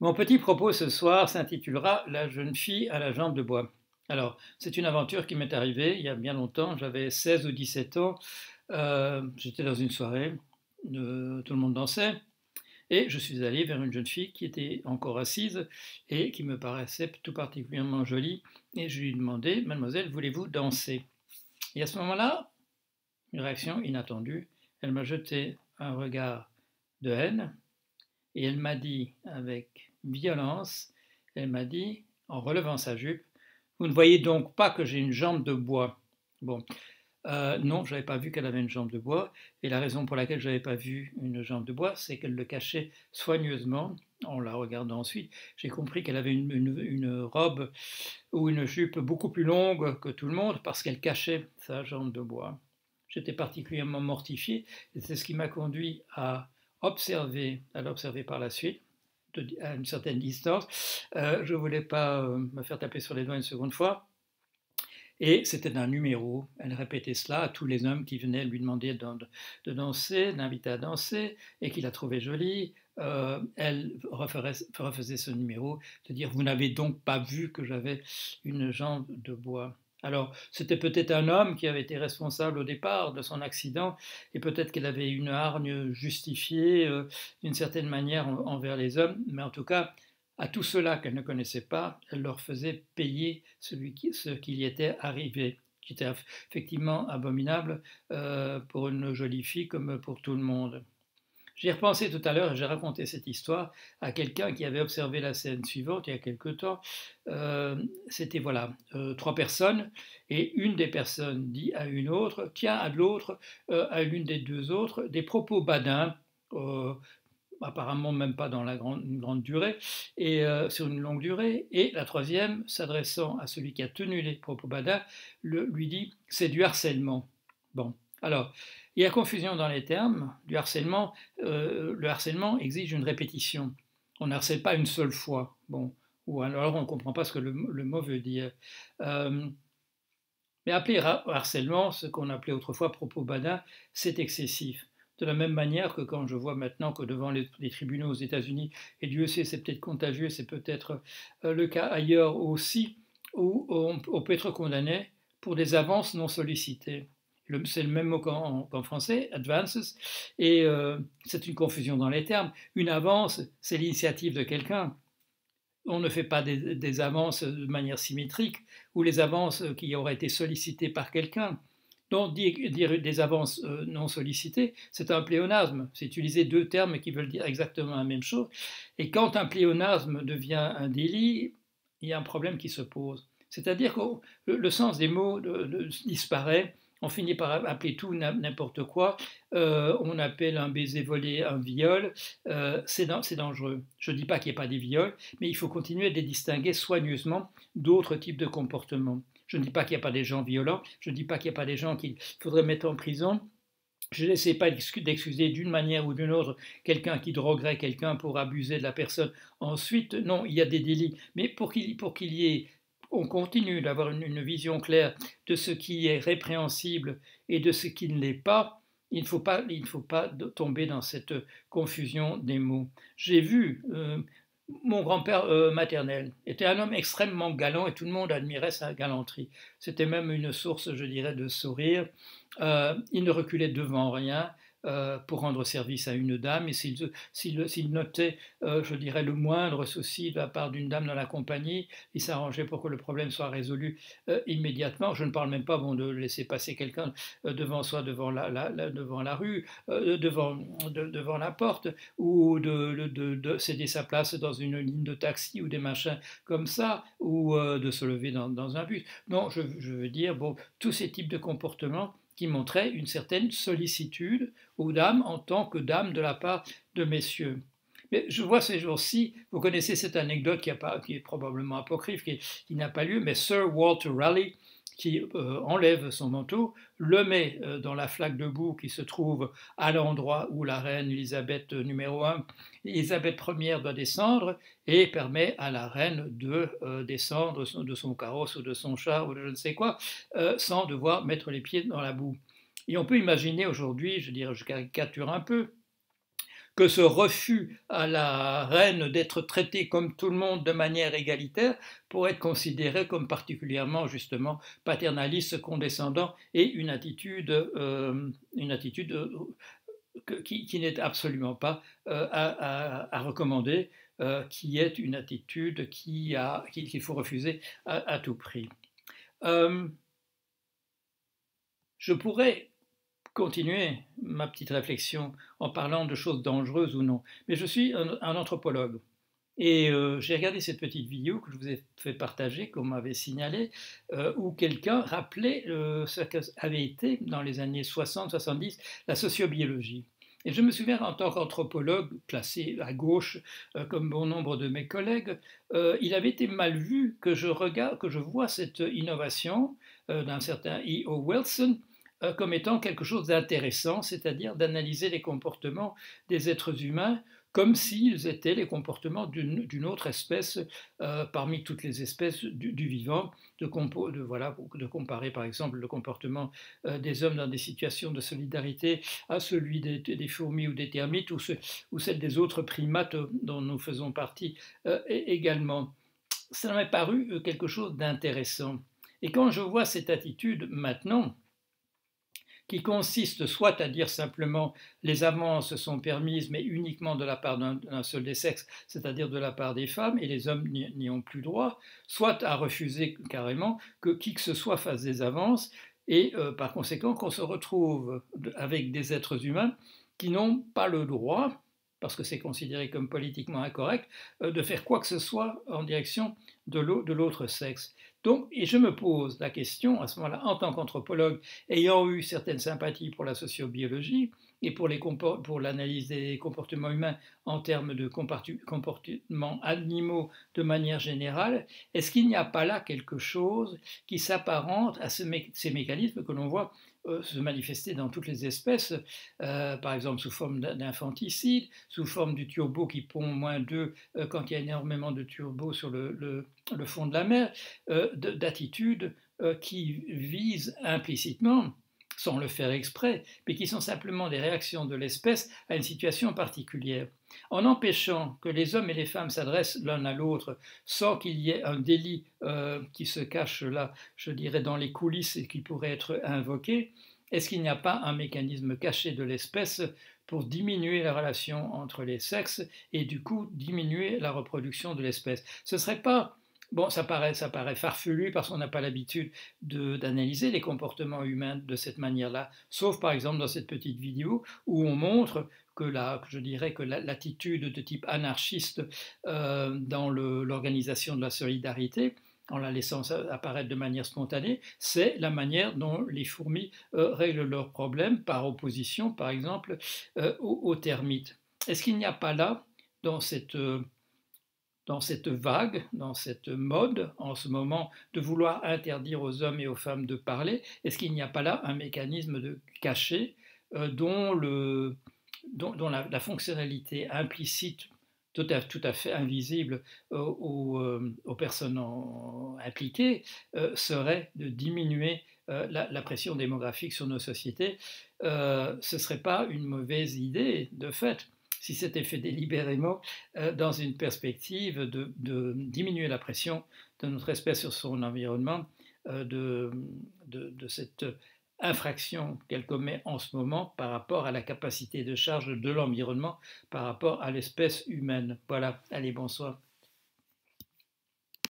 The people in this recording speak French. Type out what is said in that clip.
Mon petit propos ce soir s'intitulera «La jeune fille à la jambe de bois». Alors, c'est une aventure qui m'est arrivée il y a bien longtemps, j'avais 16 ou 17 ans, j'étais dans une soirée, tout le monde dansait et je suis allé vers une jeune fille qui était encore assise et qui me paraissait tout particulièrement jolie et je lui ai demandé: «Mademoiselle, voulez-vous danser?» Et à ce moment-là, une réaction inattendue, elle m'a jeté un regard de haine et elle m'a dit avec violence, elle m'a dit, en relevant sa jupe: «Vous ne voyez donc pas que j'ai une jambe de bois?» Bon, non, je n'avais pas vu qu'elle avait une jambe de bois, et la raison pour laquelle je n'avais pas vu une jambe de bois, c'est qu'elle le cachait soigneusement. En la regardant ensuite, j'ai compris qu'elle avait une robe ou une jupe beaucoup plus longue que tout le monde parce qu'elle cachait sa jambe de bois. J'étais particulièrement mortifié et c'est ce qui m'a conduit à l'observer par la suite, à une certaine distance. Je ne voulais pas me faire taper sur les doigts une seconde fois. Et c'était un numéro. Elle répétait cela à tous les hommes qui venaient lui demander de danser, d'inviter à danser, et qu'il la trouvait jolie. Elle refaisait ce numéro, de dire: «Vous n'avez donc pas vu que j'avais une jambe de bois?» Alors, c'était peut-être un homme qui avait été responsable au départ de son accident, et peut-être qu'elle avait une hargne justifiée d'une certaine manière envers les hommes, mais en tout cas, à tous ceux-là qu'elle ne connaissait pas, elle leur faisait payer ce qui y était arrivé, qui était effectivement abominable pour une jolie fille comme pour tout le monde. J'y ai repensé tout à l'heure et j'ai raconté cette histoire à quelqu'un qui avait observé la scène suivante il y a quelque temps. C'était voilà, trois personnes, et une des personnes dit à une autre, tient à l'autre, à l'une des deux autres, des propos badins, euh, apparemment même pas dans une grande durée, et sur une longue durée. Et la troisième, s'adressant à celui qui a tenu les propos badins, lui dit: c'est du harcèlement. Bon, alors, il y a confusion dans les termes. Le harcèlement exige une répétition. On ne harcèle pas une seule fois. Bon, ou alors on ne comprend pas ce que le mot veut dire. Euh, mais appeler harcèlement, ce qu'on appelait autrefois propos badins, c'est excessif. De la même manière que quand je vois maintenant que devant les tribunaux aux États-Unis, et Dieu sait, c'est peut-être contagieux, c'est peut-être le cas ailleurs aussi, où on peut être condamné pour des avances non sollicitées. C'est le même mot qu'en français, advances, et c'est une confusion dans les termes. Une avance, c'est l'initiative de quelqu'un. On ne fait pas des avances de manière symétrique, ou les avances qui auraient été sollicitées par quelqu'un. Donc dire des avances non sollicitées, c'est un pléonasme. C'est utiliser deux termes qui veulent dire exactement la même chose. Et quand un pléonasme devient un délit, il y a un problème qui se pose. C'est-à-dire que le sens des mots disparaît. On finit par appeler tout n'importe quoi. On appelle un baiser volé un viol. C'est dangereux. Je ne dis pas qu'il n'y a pas des viols, mais il faut continuer de les distinguer soigneusement d'autres types de comportements. Je ne dis pas qu'il n'y a pas des gens violents, je ne dis pas qu'il n'y a pas des gens qu'il faudrait mettre en prison. Je n'essaie pas d'excuser d'une manière ou d'une autre quelqu'un qui droguerait quelqu'un pour abuser de la personne. Ensuite, non, il y a des délits. Mais pour qu'il y ait, on continue d'avoir une vision claire de ce qui est répréhensible et de ce qui ne l'est pas. Il ne faut pas tomber dans cette confusion des mots. J'ai vu mon grand-père maternel était un homme extrêmement galant et tout le monde admirait sa galanterie. C'était même une source, je dirais, de sourire. Il ne reculait devant rien pour rendre service à une dame, et s'il notait, je dirais, le moindre souci de la part d'une dame dans la compagnie, il s'arrangeait pour que le problème soit résolu immédiatement. Je ne parle même pas de laisser passer quelqu'un devant soi, devant la rue, devant la porte, ou de céder sa place dans une ligne de taxi ou des machins comme ça, ou de se lever dans un bus. Non, je veux dire, bon, tous ces types de comportements qui montraient une certaine sollicitude aux dames en tant que dames de la part de messieurs. Mais je vois ces jours-ci, vous connaissez cette anecdote qui est probablement apocryphe, qui n'a pas lieu, mais Sir Walter Raleigh, qui enlève son manteau, le met dans la flaque de boue qui se trouve à l'endroit où la reine Elisabeth numéro 1, Elisabeth Ier doit descendre, et permet à la reine de descendre de son carrosse ou de son char ou de je ne sais quoi, sans devoir mettre les pieds dans la boue. Et on peut imaginer aujourd'hui, je dirais, je caricature un peu, que ce refus à la reine d'être traitée comme tout le monde de manière égalitaire pourrait être considéré comme particulièrement justement paternaliste, condescendant et qui n'est absolument pas à recommander, qui est une attitude qu'il faut refuser à tout prix. Je pourrais continuer ma petite réflexion en parlant de choses dangereuses ou non, mais je suis un anthropologue. Et j'ai regardé cette petite vidéo que je vous ai fait partager, qu'on m'avait signalé, où quelqu'un rappelait ce qu'avait été dans les années 60-70 la sociobiologie. Et je me souviens, en tant qu'anthropologue, placé à gauche, comme bon nombre de mes collègues, il avait été mal vu que je vois cette innovation d'un certain E.O. Wilson comme étant quelque chose d'intéressant, c'est-à-dire d'analyser les comportements des êtres humains comme s'ils étaient les comportements d'une autre espèce parmi toutes les espèces du vivant, de comparer par exemple le comportement des hommes dans des situations de solidarité à celui des fourmis ou des termites ou celle des autres primates dont nous faisons partie également. Ça m'a paru quelque chose d'intéressant. Et quand je vois cette attitude maintenant, qui consiste soit à dire simplement les avances sont permises, mais uniquement de la part d'un seul des sexes, c'est-à-dire de la part des femmes, et les hommes n'y ont plus droit, soit à refuser carrément que qui que ce soit fasse des avances, et par conséquent qu'on se retrouve avec des êtres humains qui n'ont pas le droit, parce que c'est considéré comme politiquement incorrect, de faire quoi que ce soit en direction de l'autre sexe. Donc, et je me pose la question à ce moment-là, en tant qu'anthropologue, ayant eu certaines sympathies pour la sociobiologie et pour l'analyse des comportements humains en termes de comportements animaux de manière générale, est-ce qu'il n'y a pas là quelque chose qui s'apparente à ces mécanismes que l'on voit se manifester dans toutes les espèces, par exemple sous forme d'infanticide, sous forme du turbo qui pond -2 quand il y a énormément de turbo sur le fond de la mer, d'attitudes qui visent implicitement, sans le faire exprès, mais qui sont simplement des réactions de l'espèce à une situation particulière. En empêchant que les hommes et les femmes s'adressent l'un à l'autre sans qu'il y ait un délit qui se cache là, je dirais, dans les coulisses et qui pourrait être invoqué, est-ce qu'il n'y a pas un mécanisme caché de l'espèce pour diminuer la relation entre les sexes et du coup diminuer la reproduction de l'espèce? Ce ne serait pas bon, ça paraît farfelu parce qu'on n'a pas l'habitude d'analyser les comportements humains de cette manière-là, sauf par exemple dans cette petite vidéo où on montre que je dirais que l'attitude de type anarchiste dans l'organisation de la solidarité, en la laissant apparaître de manière spontanée, c'est la manière dont les fourmis règlent leurs problèmes par opposition, par exemple, aux termites. Est-ce qu'il n'y a pas là, dans cette vague, dans cette mode en ce moment de vouloir interdire aux hommes et aux femmes de parler, est-ce qu'il n'y a pas là un mécanisme caché dont la fonctionnalité implicite, tout à fait invisible aux personnes impliquées, serait de diminuer la pression démographique sur nos sociétés? Ce ne serait pas une mauvaise idée, de fait, si c'était fait délibérément, dans une perspective de diminuer la pression de notre espèce sur son environnement, de cette infraction qu'elle commet en ce moment par rapport à la capacité de charge de l'environnement par rapport à l'espèce humaine. Voilà, allez, bonsoir.